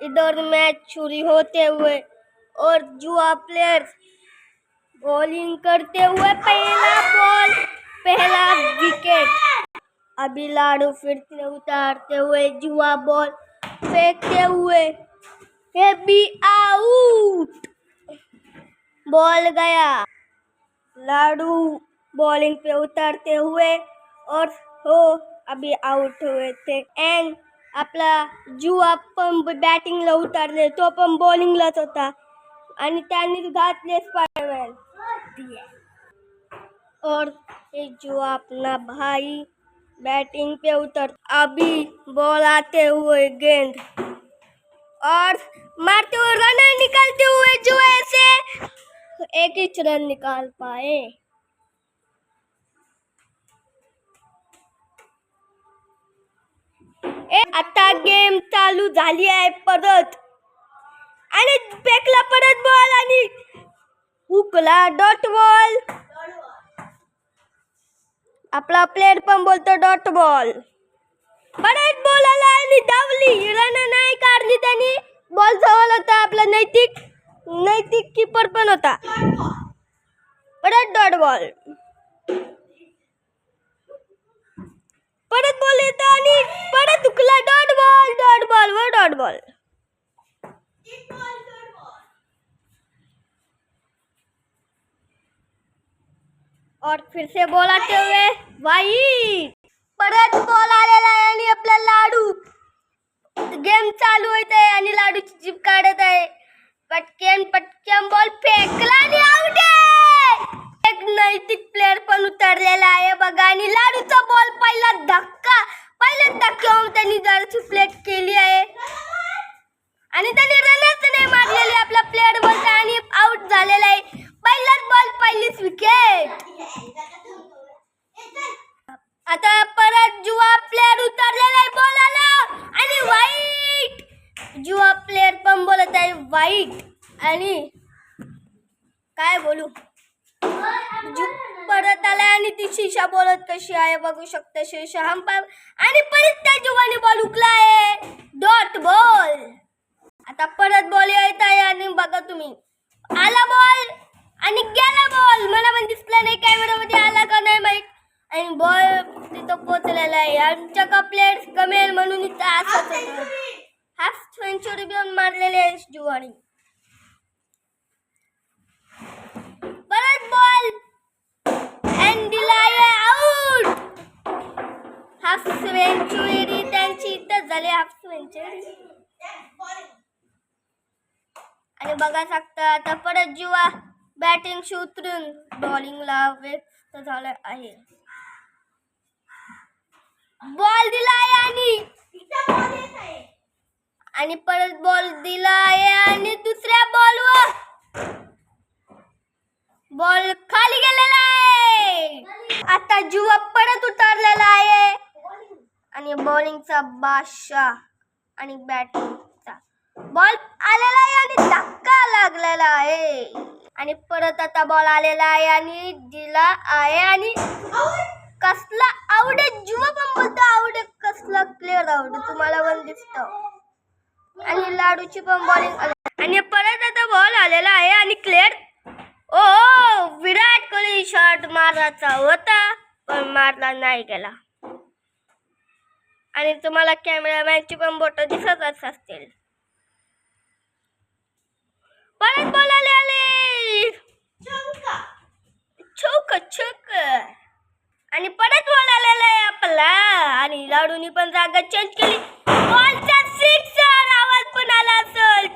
इधर मैच शुरू होते हुए और जुआ प्लेयर्स बॉलिंग करते हुए पहला बॉल, पहला विकेट। अभी लाडू फिर से उतारते हुए जुआ बॉल फेंकते हुए, ये भी आउट। बॉल गया। लाडू बॉलिंग पे उतारते हुए और हो अभी आउट हुए थे। एंड आपला जुआ पंप बॅटिंगला उतारले, तो पण बॉलिंगलाच होता आणि त्यांनी घातले स्पायरमॅन और ये जुआ अपना भाई बैटिंग पे उतर। अभी बॉल आते हुए गेंद और मारते हुए रनर निकालते हुए जुए से एक ही रन निकाल पाए। आता गेम चालू झाली आहे परत आणि फेकला परत बॉल आणि हुकला डॉट बॉल। आपला प्लेयर पण बोलतो डॉट बॉल। परत बॉल आला आणि धावली, रन नाही काढली त्यांनी। बॉल जवळ होता, आपला नैतिक कीपर पण होता। परत डॉट बॉल, परत बॉल येतो आणि परत हुकला डॉट बॉल व डॉट बॉल। और फिर से बॉल आते हुए वाईट। परत बॉल आलेला आहे आणि आपला लाडू गेम चालू होत आहे आणि लाडूची जीभ काढत आहे। पटकन बॉल फेकला आणि आउट आहे। एक नैतिक प्लेयर पण उतरलेला आहे बघा आणि लाडूचा बॉल पहिल्या धक्क्यावर त्यांनी जर्सी प्लेट केली आहे आणि त्यांनी रनच नाही मारलेली। आपला प्लेयर बोलतो आणि आउट झालेला आहे। पहिलाच बॉल, पहिलीच विकेट। आता परत जुआ प्लेयर उतरलेला आहे, बॉल आला आणि वाईट। जुआ प्लेयर पण बोलत आहे वाईट आणि काय बोलू, परत आला आणि ती शीशा बोलत कशी आहे बघू शकता। शीशा अंपायर आणि परत त्या जुवाने बॉल हुकला आहे डॉट बॉल। आता परत बॉल येत आहे आणि बघा तुम्ही, आला बॉल आणि गेला बॉल। मला पण दिसलं नाही कॅमेरामध्ये आला का नाही माहित आणि बॉल तिथं पोहोचलेला आहे। आमच्या का प्लेयर्स कमेल म्हणून इथं असंच होतं। हाफ सेंचुरी पण मारलेली आहे जुवानी। परत बॉल एंड दिला आहे आउट। हाफ सेंचुरी त्यांची इथं झाली, हाफ सेंचुरी। आणि बघा शकता आता परत जुआ बॅटिंग उतरून बॉलिंगला व्यस्त झाला आहे। बॉल दिला आहे आणि परत बॉल दिला आहे आणि दुसऱ्या बॉलवर बॉल खाली गेलेला आहे। आता जुआ परत उतरलेला आहे आणि बॉलिंगचा बादशाह आणि बॅटिंगचा बॉल आलेला आहे आणि धक्का लागलेला आहे आणि परत आता बॉल आलेला आहे आणि दिला आहे आणि कसला आउट आहे। जुआ पण बोलतो आउट आहे, कसला प्लेयर आउट आहे तुम्हाला पण दिसतं। आणि लाडूची पण बॉलिंग आणि परत आता बॉल आलेला आहे आणि क्लिअर। ओ विराट कोहली शॉट मारायचा होता पण मारला नाही गेला आणि तुम्हाला कॅमेरामॅनची पण बोट दिसतच असतील। परत बॉल आले चौक आणि परत बॉल आलेला आहे आपला आणि लाडूनी पण जागा चेंज केली। बॉलचा सिक्सर आवाज पण आला असेल,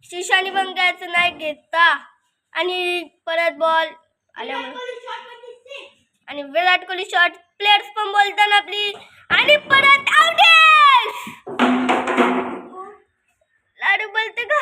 शीशानी पण घ्यायचं नाही घेता आणि परत बॉल आल्यामुळे आणि विराट कोहली शॉट प्लेयर्स पण बोलताना आपली आणि परत आउट। लाडू बोलते का